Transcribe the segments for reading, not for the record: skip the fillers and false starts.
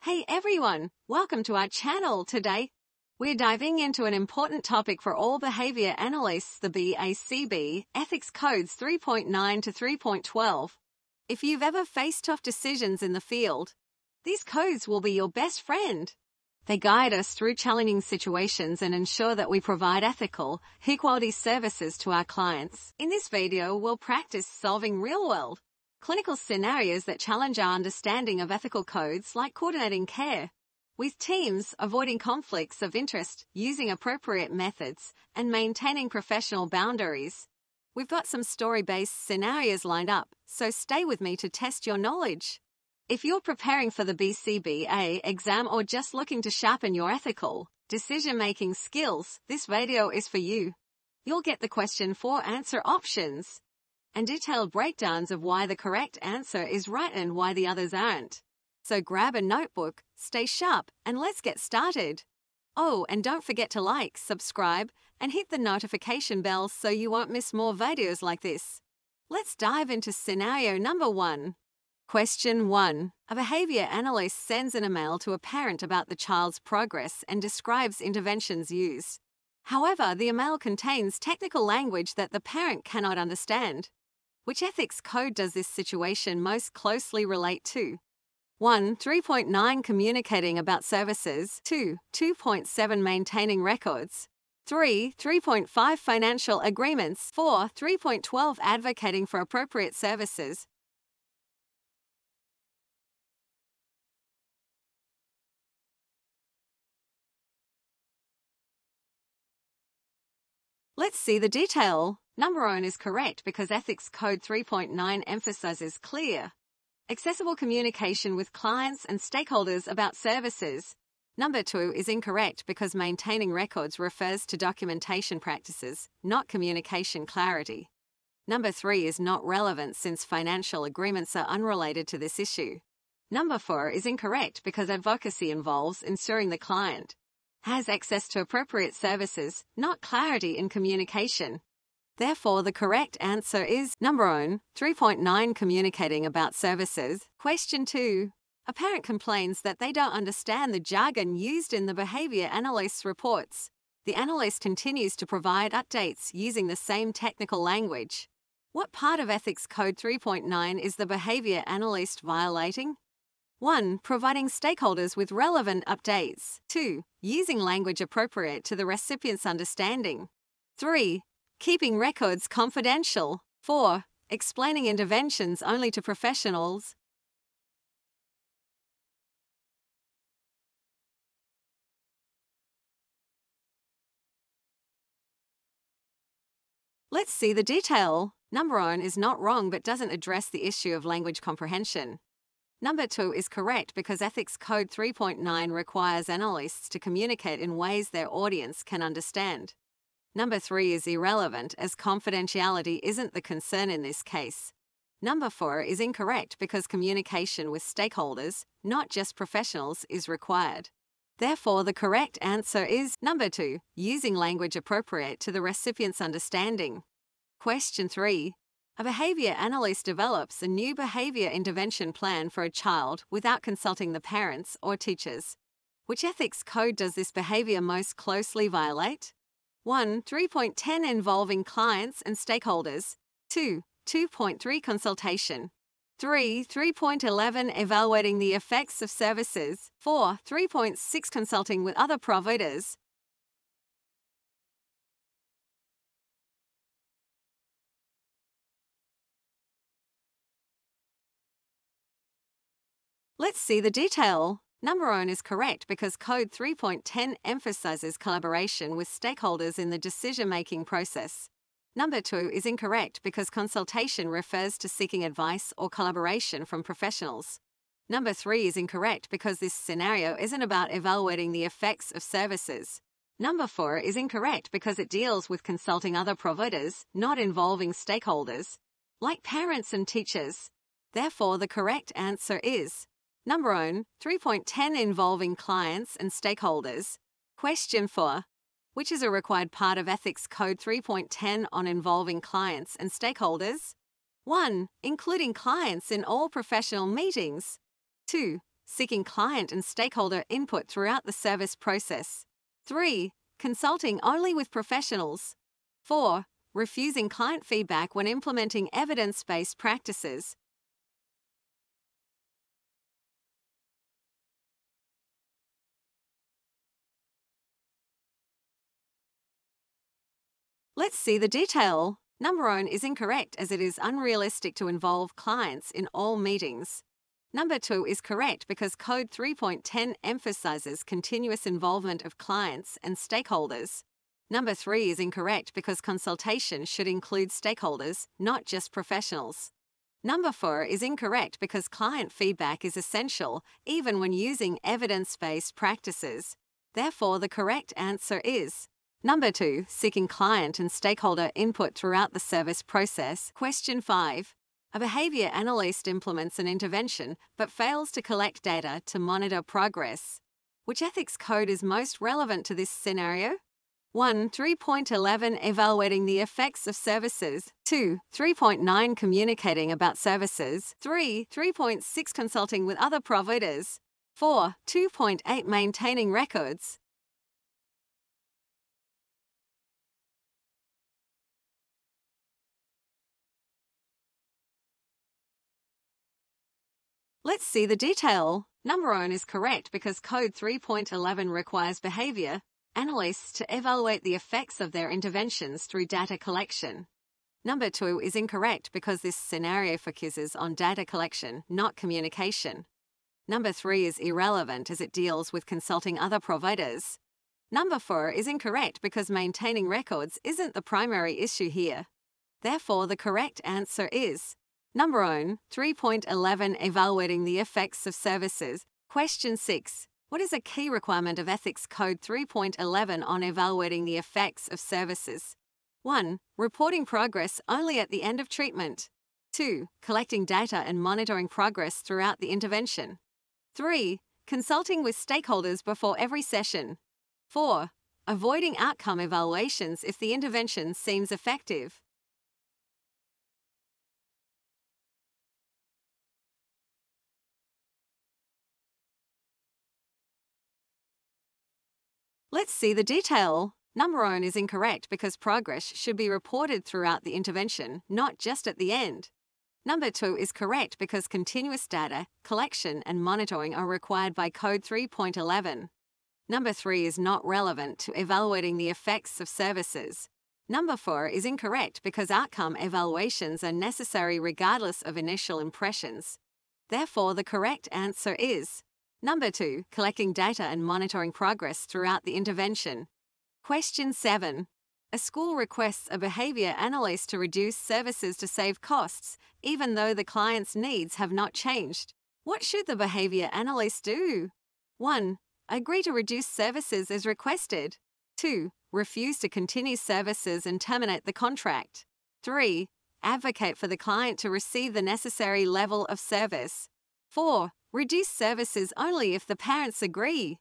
Hey everyone, welcome to our channel. Today, we're diving into an important topic for all behavior analysts, the BACB, Ethics Codes 3.9 to 3.12. If you've ever faced tough decisions in the field, these codes will be your best friend. They guide us through challenging situations and ensure that we provide ethical, high-quality services to our clients. In this video, we'll practice solving real-world, clinical scenarios that challenge our understanding of ethical codes, like coordinating care with teams, avoiding conflicts of interest, using appropriate methods, and maintaining professional boundaries. We've got some story-based scenarios lined up, so stay with me to test your knowledge. If you're preparing for the BCBA exam or just looking to sharpen your ethical decision-making skills, this video is for you. You'll get the question 4 answer options and detailed breakdowns of why the correct answer is right and why the others aren't. So grab a notebook, stay sharp, and let's get started. Oh, and don't forget to like, subscribe, and hit the notification bell so you won't miss more videos like this. Let's dive into scenario number 1. Question 1. A behavior analyst sends an email to a parent about the child's progress and describes interventions used. However, the email contains technical language that the parent cannot understand. Which ethics code does this situation most closely relate to? 1. 3.9 Communicating about services. 2. 2.7 Maintaining records. 3. 3.5 Financial agreements. 4. 3.12 Advocating for appropriate services. Let's see the detail. Number 1 is correct because Ethics Code 3.9 emphasizes clear, accessible communication with clients and stakeholders about services. Number 2 is incorrect because maintaining records refers to documentation practices, not communication clarity. Number 3 is not relevant since financial agreements are unrelated to this issue. Number 4 is incorrect because advocacy involves ensuring the client has access to appropriate services, not clarity in communication. Therefore, the correct answer is number 1, 3.9 Communicating about services. Question 2. A parent complains that they don't understand the jargon used in the behavior analyst's reports. The analyst continues to provide updates using the same technical language. What part of Ethics Code 3.9 is the behavior analyst violating? 1. Providing stakeholders with relevant updates. 2. Using language appropriate to the recipient's understanding. 3. Keeping records confidential. 4. Explaining interventions only to professionals. Let's see the detail. Number 1 is not wrong but doesn't address the issue of language comprehension. Number 2 is correct because Ethics Code 3.9 requires analysts to communicate in ways their audience can understand. Number 3 is irrelevant as confidentiality isn't the concern in this case. Number 4 is incorrect because communication with stakeholders, not just professionals, is required. Therefore, the correct answer is number 2, using language appropriate to the recipient's understanding. Question 3. A behavior analyst develops a new behavior intervention plan for a child without consulting the parents or teachers. Which ethics code does this behavior most closely violate? 1. 3.10 Involving clients and stakeholders. 2. 2.3 Consultation. 3. 3.11 Evaluating the effects of services. 4. 3.6 Consulting with other providers. Let's see the detail. Number 1 is correct because Code 3.10 emphasizes collaboration with stakeholders in the decision-making process. Number 2 is incorrect because consultation refers to seeking advice or collaboration from professionals. Number 3 is incorrect because this scenario isn't about evaluating the effects of services. Number 4 is incorrect because it deals with consulting other providers, not involving stakeholders, like parents and teachers. Therefore, the correct answer is number 1, 3.10 Involving clients and stakeholders. Question 4. Which is a required part of Ethics Code 3.10 on involving clients and stakeholders? 1. Including clients in all professional meetings. 2. seeking client and stakeholder input throughout the service process. 3. Consulting only with professionals. 4. Refusing client feedback when implementing evidence-based practices. Let's see the detail. Number 1 is incorrect as it is unrealistic to involve clients in all meetings. Number 2 is correct because Code 3.10 emphasizes continuous involvement of clients and stakeholders. Number 3 is incorrect because consultation should include stakeholders, not just professionals. Number 4 is incorrect because client feedback is essential even when using evidence-based practices. Therefore, the correct answer is Number 2, seeking client and stakeholder input throughout the service process. Question 5. A behavior analyst implements an intervention but fails to collect data to monitor progress. Which ethics code is most relevant to this scenario? 1. 3.11 Evaluating the effects of services. 2. 3.9 Communicating about services. 3. 3.6 Consulting with other providers. 4. 2.8 Maintaining records. Let's see the detail. Number 1 is correct because Code 3.11 requires behavior analysts to evaluate the effects of their interventions through data collection. Number 2 is incorrect because this scenario focuses on data collection, not communication. Number 3 is irrelevant as it deals with consulting other providers. Number 4 is incorrect because maintaining records isn't the primary issue here. Therefore, the correct answer is Number 1, 3.11 Evaluating the effects of services. Question 6. What is a key requirement of Ethics Code 3.11 on evaluating the effects of services? 1. Reporting progress only at the end of treatment. 2. Collecting data and monitoring progress throughout the intervention. 3. Consulting with stakeholders before every session. 4. Avoiding outcome evaluations if the intervention seems effective. Let's see the detail. Number 1 is incorrect because progress should be reported throughout the intervention, not just at the end. Number 2 is correct because continuous data collection and monitoring are required by Code 3.11. Number 3 is not relevant to evaluating the effects of services. Number 4 is incorrect because outcome evaluations are necessary regardless of initial impressions. Therefore, the correct answer is Number 2, collecting data and monitoring progress throughout the intervention. Question 7. A school requests a behavior analyst to reduce services to save costs, even though the client's needs have not changed. What should the behavior analyst do? 1. Agree to reduce services as requested. 2. Refuse to continue services and terminate the contract. 3. Advocate for the client to receive the necessary level of service. 4. Reduce services only if the parents agree.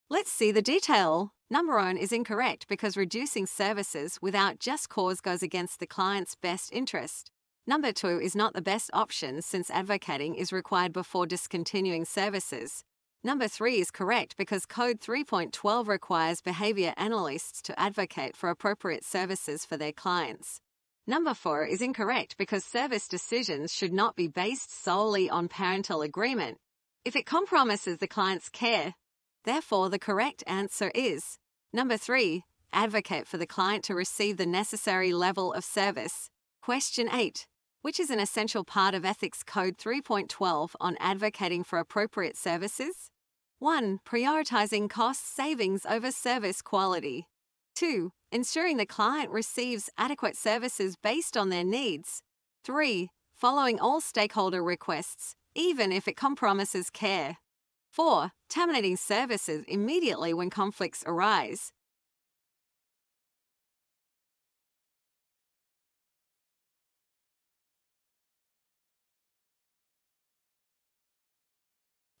Let's see the detail. Number 1 is incorrect because reducing services without just cause goes against the client's best interest. Number 2 is not the best option since advocating is required before discontinuing services. Number 3 is correct because Code 3.12 requires behavior analysts to advocate for appropriate services for their clients. Number 4 is incorrect because service decisions should not be based solely on parental agreement if it compromises the client's care. Therefore, the correct answer is Number 3, advocate for the client to receive the necessary level of service. Question 8. Which is an essential part of Ethics Code 3.12 on advocating for appropriate services? 1. Prioritizing cost savings over service quality. 2. Ensuring the client receives adequate services based on their needs. 3. Following all stakeholder requests, even if it compromises care. 4. Terminating services immediately when conflicts arise.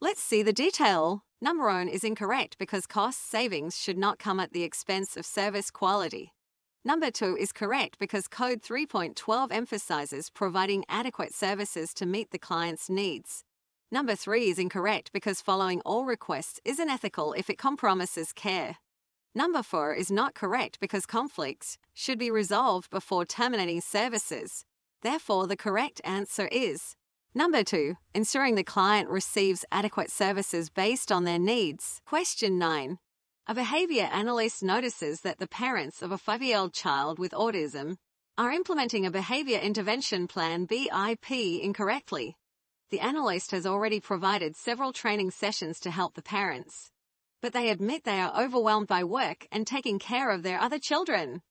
Let's see the detail. Number 1 is incorrect because cost savings should not come at the expense of service quality. Number 2 is correct because Code 3.12 emphasizes providing adequate services to meet the client's needs. Number 3 is incorrect because following all requests isn't ethical if it compromises care. Number 4 is not correct because conflicts should be resolved before terminating services. Therefore, the correct answer is Number 2, ensuring the client receives adequate services based on their needs. Question 9. A behavior analyst notices that the parents of a 5-year-old child with autism are implementing a behavior intervention plan BIP incorrectly. The analyst has already provided several training sessions to help the parents, but they admit they are overwhelmed by work and taking care of their other children.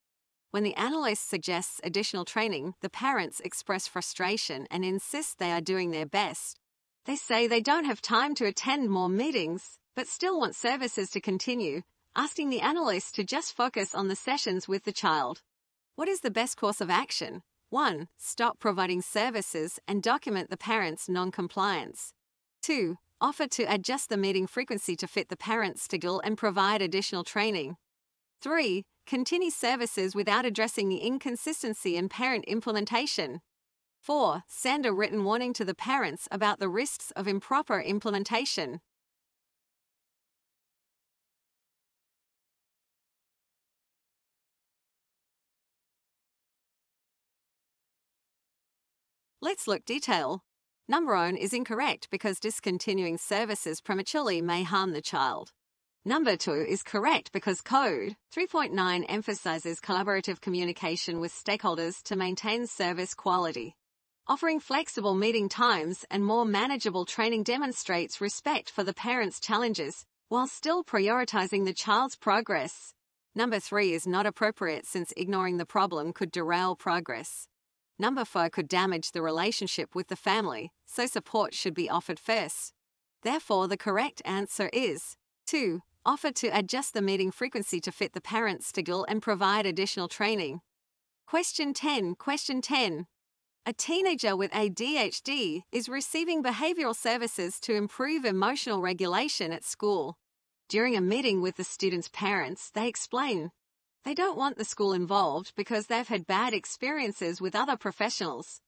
When the analyst suggests additional training, the parents express frustration and insist they are doing their best. They say they don't have time to attend more meetings, but still want services to continue, asking the analyst to just focus on the sessions with the child. What is the best course of action? 1. Stop providing services and document the parent's non-compliance. 2. Offer to adjust the meeting frequency to fit the parent's schedule and provide additional training. 3. Continue services without addressing the inconsistency in parent implementation. 4. Send a written warning to the parents about the risks of improper implementation. Let's look detail. Number 1 is incorrect because discontinuing services prematurely may harm the child. Number 2 is correct because Code 3.9 emphasizes collaborative communication with stakeholders to maintain service quality. Offering flexible meeting times and more manageable training demonstrates respect for the parents' challenges, while still prioritizing the child's progress. Number 3 is not appropriate since ignoring the problem could derail progress. Number 4 could damage the relationship with the family, so support should be offered first. Therefore, the correct answer is 2. Offer to adjust the meeting frequency to fit the parent's schedule and provide additional training. Question 10. A teenager with ADHD is receiving behavioral services to improve emotional regulation at school. During a meeting with the student's parents, they explain they don't want the school involved because they've had bad experiences with other professionals.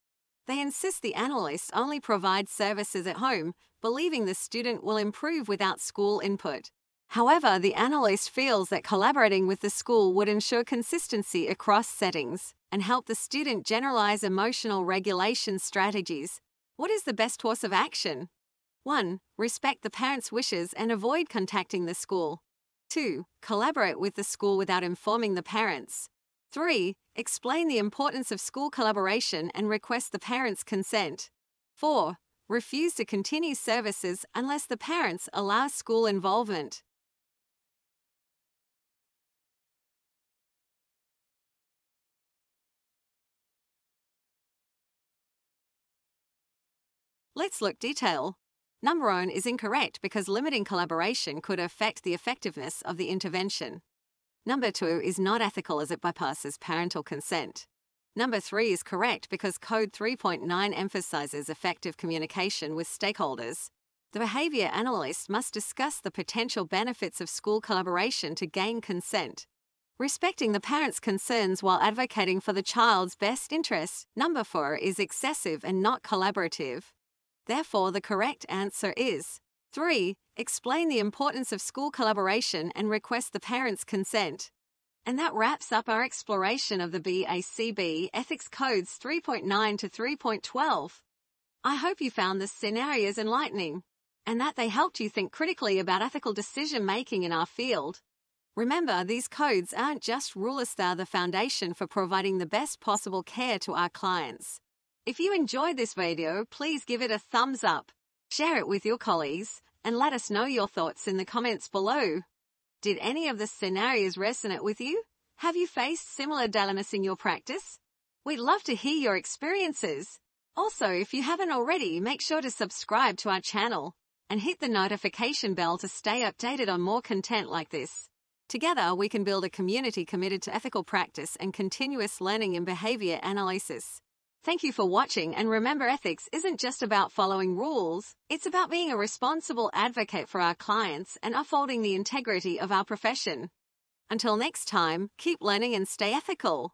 They insist the analyst only provide services at home, believing the student will improve without school input. However, the analyst feels that collaborating with the school would ensure consistency across settings and help the student generalize emotional regulation strategies. What is the best course of action? 1. Respect the parents' wishes and avoid contacting the school. 2. Collaborate with the school without informing the parents. 3. Explain the importance of school collaboration and request the parents' consent. 4. Refuse to continue services unless the parents allow school involvement. Let's look detail. Number 1 is incorrect because limiting collaboration could affect the effectiveness of the intervention. Number 2 is not ethical as it bypasses parental consent. Number 3 is correct because Code 3.9 emphasizes effective communication with stakeholders. The behavior analyst must discuss the potential benefits of school collaboration to gain consent, respecting the parents' concerns while advocating for the child's best interests. Number 4 is excessive and not collaborative. Therefore, the correct answer is 3. Explain the importance of school collaboration and request the parents' consent. And that wraps up our exploration of the BACB Ethics Codes 3.9 to 3.12. I hope you found the scenarios enlightening, and that they helped you think critically about ethical decision-making in our field. Remember, these codes aren't just rules, they're the foundation for providing the best possible care to our clients. If you enjoyed this video, please give it a thumbs up, share it with your colleagues, and let us know your thoughts in the comments below. Did any of the scenarios resonate with you? Have you faced similar dilemmas in your practice? We'd love to hear your experiences. Also, if you haven't already, make sure to subscribe to our channel and hit the notification bell to stay updated on more content like this. Together, we can build a community committed to ethical practice and continuous learning in behavior analysis. Thank you for watching, and remember, ethics isn't just about following rules, it's about being a responsible advocate for our clients and upholding the integrity of our profession. Until next time, keep learning and stay ethical.